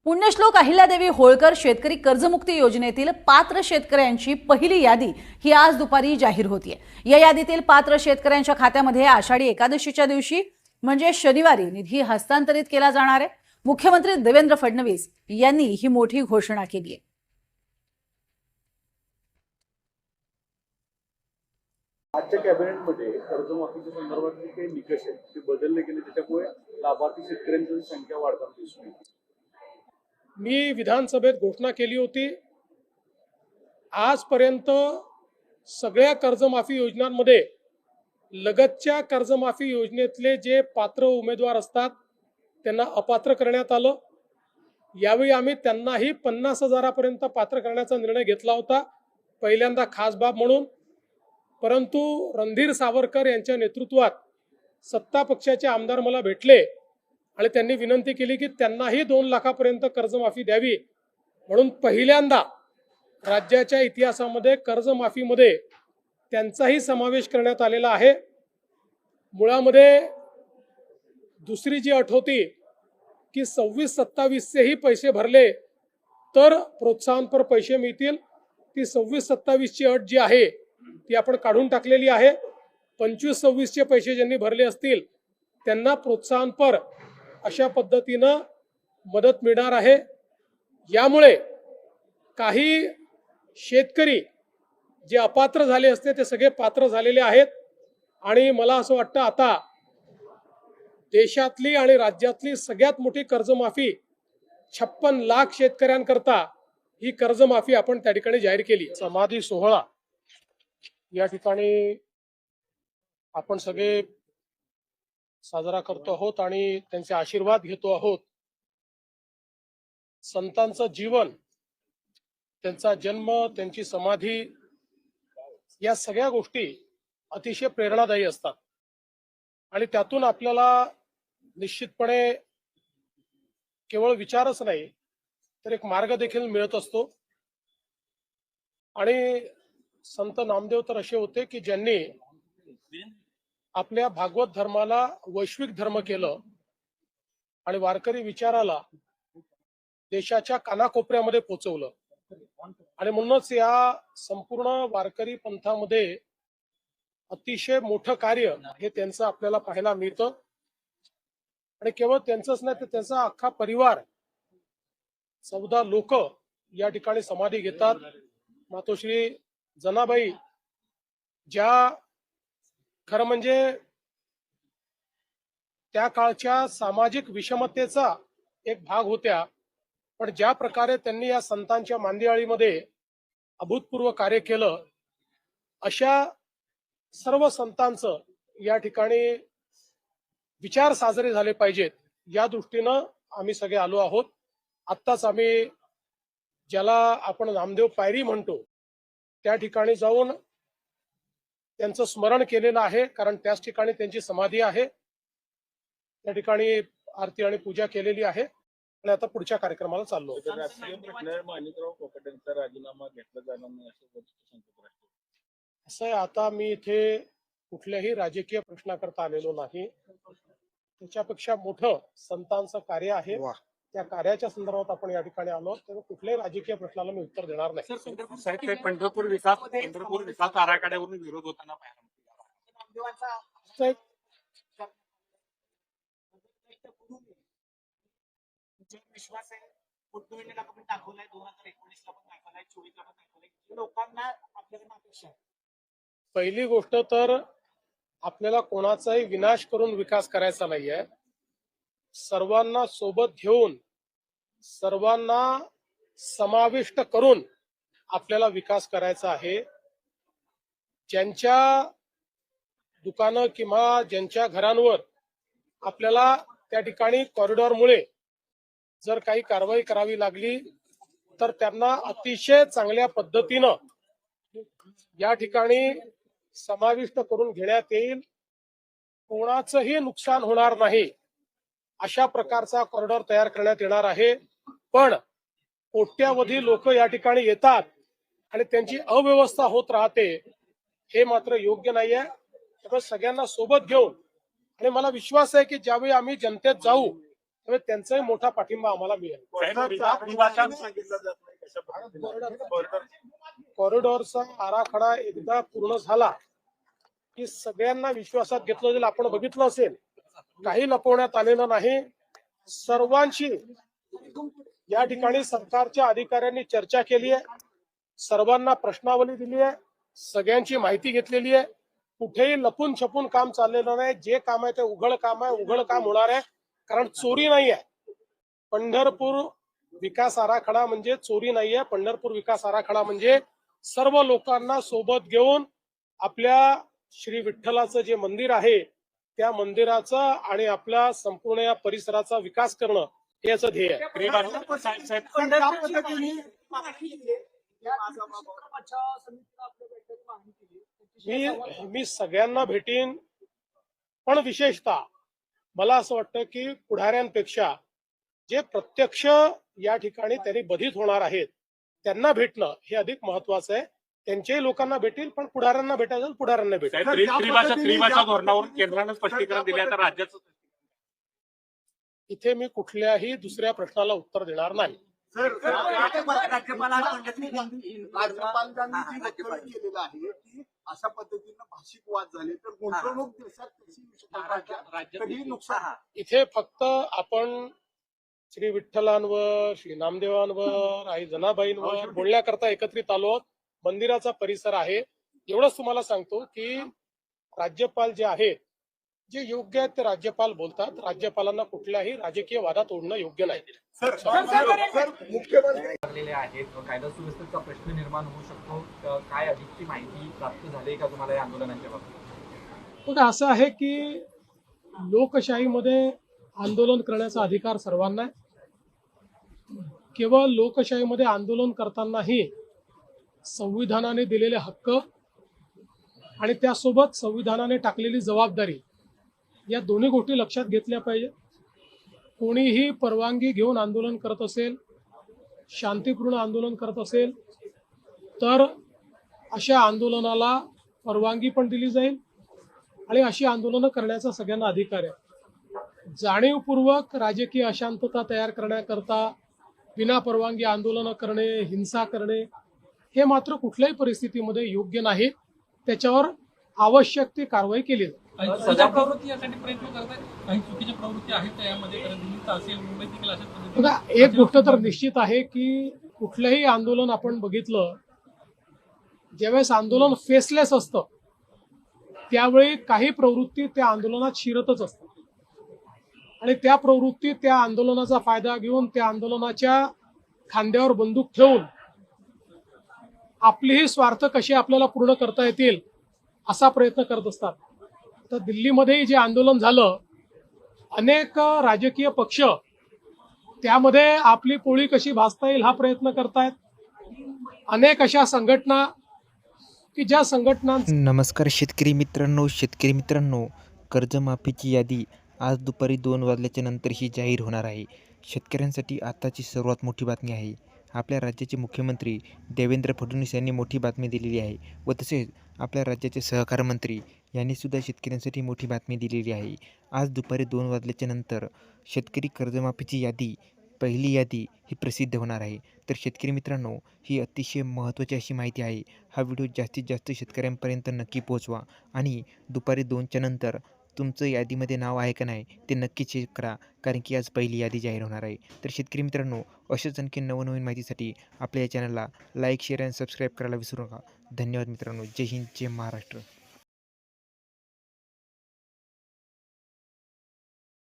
पुण्यश्लोक अहिल्यादेवी होळकर शेतकरी कर्जमुक्ती योजनेतील पात्र शेतकऱ्यांची पहिली यादी ही आज दुपारी जाहीर होतीये। या यादीतील पात्र शेतकऱ्यांच्या खात्यामध्ये आषाढी एकादशीच्या दिवशी म्हणजे शनिवारी निधी हस्तांतरित केला जाणार आहे। मुख्यमंत्री देवेंद्र फडणवीस यांनी ही मोठी घोषणा केली आहे। आजच्या कॅबिनेटमध्ये कर्जमाफीच्या संदर्भातले काही निकष आहेत ते बदलले गेले, त्याच्यामुळे लाभार्थी शेतकऱ्यांची संख्या वाढताना दिसून येते। मी विधानसभेत घोषणा केली होती, आजपर्यंत सगळ्या कर्जमाफी योजनांमध्ये लगतच्या कर्जमाफी योजनेतले जे पात्र उमेदवार असतात त्यांना अपात्र करण्यात आलं। यावेळी आम्ही त्यांनाही 50,000पर्यंत पात्र करण्याचा निर्णय घेतला होता, पहिल्यांदा खास बाब म्हणून। परंतु रणधीर सावरकर यांच्या नेतृत्वात सत्ता पक्षाचे आमदार मला भेटले आणि त्यांनी विनंती केली की त्यांनाही 2 लाखापर्यंत कर्जमाफी द्यावी, म्हणून पहिल्यांदा राज्याच्या इतिहासामध्ये कर्जमाफीमध्ये त्यांचाही समावेश करण्यात आलेला आहे। मुळामध्ये दुसरी जी अट होती की 26-27चेही पैसे भरले तर प्रोत्साहनपर पैसे मिळतील, ती 26-27ची अट जी आहे ती आपण काढून टाकलेली आहे। 25-26चे पैसे ज्यांनी भरले असतील त्यांना प्रोत्साहनपर अशा पद्धतीनं मदत मिळणार आहे। यामुळे काही शेतकरी जे अपात्र झाले असते ते सगळे पात्र झालेले आहेत आणि मला असं वाटतं आता देशातली आणि राज्यातली सगळ्यात मोठी कर्जमाफी 56 लाख शेतकऱ्यांकरता ही कर्जमाफी आपण त्या ठिकाणी जाहीर केली। समाधी सोहळा या ठिकाणी आपण सगळे साजरा करतो आहोत आणि त्यांचे आशीर्वाद घेतो आहोत। संतांचं जीवन, त्यांचा जन्म, त्यांची समाधी या सगळ्या गोष्टी अतिशय प्रेरणादायी असतात आणि त्यातून आपल्याला निश्चितपणे केवळ विचारच नाही तर एक मार्ग देखील मिळत असतो। आणि संत नामदेव तर असे होते की ज्यांनी आपल्या भागवत धर्माला वैश्विक धर्म केलं आणि वारकरी विचाराला देशाच्या कानाकोपऱ्यामध्ये पोहोचवलं। आणि म्हणूनच या संपूर्ण वारकरी पंथामध्ये अतिशय मोठं कार्य हे त्यांचं आपल्याला पाहायला मिळतं। आणि केवळ त्यांचंच नाही तर त्यांचा अख्खा परिवार 14 लोक या ठिकाणी समाधी घेतात। मातोश्री जनाबाई ज्या खरं म्हणजे त्या काळच्या सामाजिक विषमतेचा एक भाग होत्या, पण ज्या प्रकारे त्यांनी या संतांच्या मांदियाळीमध्ये अभूतपूर्व कार्य केलं, अशा सर्व संतांचं या ठिकाणी विचार साजरे झाले पाहिजेत या दृष्टीनं आम्ही सगळे आलो आहोत। आत्ताच आम्ही ज्याला आपण नामदेव पायरी म्हणतो त्या ठिकाणी जाऊन त्यांचं स्मरण केलेलं आहे, कारण त्याच ठिकाणी त्यांची समाधी आहे। त्या ठिकाणी आरती आणि पूजा केलेली आहे आणि आता पुढच्या कार्यक्रमाला चाललो। राजकीय प्रश्न माणिकराव कोकाटेंचा राजीनामा घेतला जाणार नाही असं आहे, आता मी इथे कुठल्याही राजकीय प्रश्नाकरता आलेलो नाही, त्याच्यापेक्षा मोठं संतांचं कार्य आहे, त्या कार्याच्या संदर्भात आपण या ठिकाणी आलो, तर कुठल्याही राजकीय प्रश्नाला मी उत्तर देणार नाही। पंढरपूर विकास आराखड्यावरून विरोध होताना विश्वास आहे, उद्धवला पण दाखवलाय, 2019ला पण दाखवलाय, 24ला पण दाखवलाय, लोकांना आपल्याकडे अपेक्षा आहे। पहिली गोष्ट तर आपल्याला कोणाचाही विनाश करून विकास करायचा नाहीये, सर्वांना सोबत घेऊन सर्वांना समाविष्ट करून आपल्याला विकास करायचा आहे। ज्यांच्या दुकानं किंवा ज्यांच्या घरांवर आपल्याला त्या ठिकाणी कॉरिडॉरमुळे जर काही कारवाई करावी लागली तर त्यांना अतिशय चांगल्या पद्धतीनं या ठिकाणी समाविष्ट करून घेण्यात येईल, कोणाचंही नुकसान होणार नाही अशा प्रकारचा कॉरिडॉर तयार करण्यात येणार आहे। पण कोट्यावधी लोक या ठिकाणी येतात आणि त्यांची अव्यवस्था होत राहते, हे मात्र योग्य नाहीये। त्यामुळे सगळ्यांना सोबत घेऊन, आणि मला विश्वास आहे की ज्यावेळी आम्ही जनतेत जाऊ त्यामुळे त्यांचाही मोठा पाठिंबा आम्हाला मिळेल. कॉरिडॉरचा आराखडा एकदा पूर्ण झाला की सगळ्यांना विश्वासात घेतलं जाईल. आपण बघितलं असेल काही लपवण्यात आलेलं नाही. सर्वांशी या ठिकाणी सरकारच्या अधिकाऱ्यांनी चर्चा केली आहे, सर्वांना प्रश्नावली दिली आहे, सगळ्यांची माहिती घेतलेली आहे. कुठेही लपून छपून काम चाललेलं नाही. जे काम आहे ते उघड काम आहे, उघड काम होणार आहे, कारण चोरी नाही आहे. पंढरपूर विकास आराखडा म्हणजे चोरी नाहीये. पंढरपूर विकास आराखडा म्हणजे सर्व लोकांना सोबत घेऊन आपल्या श्री विठ्ठलाचं जे मंदिर आहे त्या मंदिराचा आणि आपल्या संपूर्ण या परिसराचा विकास करणं हे याचं ध्येय आहे. मी सगळ्यांना भेटीन, पण विशेषतः मला असं वाटतं की पुढाऱ्यांपेक्षा जे प्रत्यक्ष या ठिकाणी त्यांनी बाधित होणार आहेत त्यांना भेटणं हे अधिक महत्वाचं आहे. त्यांच्याही लोकांना भेटेल, पण पुढाऱ्यांना भेटायचं पुढाऱ्यांना भेटेल. त्रिभाषा धोरणावर केंद्रानं स्पष्टीकरण दिले, तर राज्याचं इथे मी कुठल्याही दुसऱ्या प्रश्नाला उत्तर देणार नाही. राज्यपालांनी केलेलं आहे की अशा पद्धतीनं भाषिक वाद झाले तर गुंतवणूक देशात कधी नुकसान. इथे फक्त आपण श्री विठ्ठलांवर, श्री नामदेवांवर, आई जनाबाईंवर बोलण्याकरता एकत्रित आलो आहोत. मंदिराचा परिसर आहे. एवढंच तुम्हाला सांगतो की राज्यपाल जे आहेत, जे योग्य आहेत ते राज्यपाल बोलतात. राज्यपालांना कुठल्याही राजकीय वादात ओढणं योग्य नाही. मुख्यमंत्री आहेत, कायदा सुव्यवस्थेचा प्रश्न निर्माण होऊ शकतो. काय अधिकची माहिती प्राप्त झाली का तुम्हाला या आंदोलनाच्या बाबतीत? बघा, असं आहे की लोकशाहीमध्ये आंदोलन करण्याचा अधिकार सर्वांना आहे. केवळ लोकशाहीमध्ये आंदोलन करतानाही संविधानाने दिलेले हक्क आणि त्यासोबत संविधानाने टाकलेली जबाबदारी या दोन्ही गोष्टी लक्षात घेतल्या पाहिजे. कोणीही परवानगी घेऊन आंदोलन करत असेल, शांतिपूर्ण आंदोलन करत असेल, तर अशा आंदोलनाला परवानगी पण दिली जाईल आणि अशी आंदोलनं करण्याचा सगळ्यांना अधिकार आहे. जाणीवपूर्वक राजकीय अशांतता तयार करण्याकरता विना परवानगी आंदोलनं करणे, हिंसा करणे हे मात्र कुठल्याही परिस्थितीमध्ये योग्य नाही. त्याच्यावर आवश्यक ती कारवाई केली जाईल. सजा प्रवृत्ती यासाठी प्रयत्न करतात. काही चुकीच्या प्रवृत्ती आहेत का यामध्ये? कारण दिल्लीत असेल, मुंबईत देखील अशाच पद्धतीने. बघा, एक गोष्ट तर निश्चित आहे की कुठलंही आंदोलन आपण बघितलं, ज्यावेळेस आंदोलन फेसलेस असतं त्यावेळी काही प्रवृत्ती त्या आंदोलनात शिरतच असतात आणि त्या प्रवृत्ती त्या आंदोलनाचा फायदा घेऊन त्या आंदोलनाच्या खांद्यावर बंदूक ठेवून आपलेही स्वार्थ कसे आपल्याला पूर्ण करता येतील असा प्रयत्न करत असतात. तर दिल्लीमध्ये जे आंदोलन झालं, अनेक राजकीय पक्ष त्यामध्ये आपली पोळी कशी भाजता येईल हा प्रयत्न करतायत. अनेक अशा संघटना की ज्या संघटना. नमस्कार शेतकरी मित्रांनो, कर्जमाफीची यादी आज दुपारी 2 वाजल्याच्या नंतर ही जाहीर होणार आहे. शेतकऱ्यांसाठी आताची सर्वात मोठी बातमी आहे. आपल्या राज्याचे मुख्यमंत्री देवेंद्र फडणवीस यांनी मोठी बातमी दिलेली आहे व तसेच आपल्या राज्याचे सहकार मंत्री यांनी सुद्धा शेतकऱ्यांसाठी मोठी बातमी दिलेली आहे. आज दुपारी 2 वाजल्याच्या नंतर शेतकरी कर्जमाफीची यादी, पहिली यादी ही प्रसिद्ध होणार आहे. तर शेतकरी मित्रांनो, ही अतिशय महत्त्वाची अशी माहिती आहे. हा व्हिडिओ जास्तीत जास्त शेतकऱ्यांपर्यंत नक्की पोहोचवा आणि दुपारी 2च्या नंतर तुमचं यादीमध्ये नाव आहे का नाही ते नक्की चेक करा, कारण की आज पहिली यादी जाहीर होणार आहे. तर शेतकरी मित्रांनो, अशाच आणखी नवनवीन माहितीसाठी आपल्या या चॅनलला लाईक, शेअर आणि सबस्क्राईब करायला विसरू नका. धन्यवाद मित्रांनो. जय हिंद, जय महाराष्ट्र.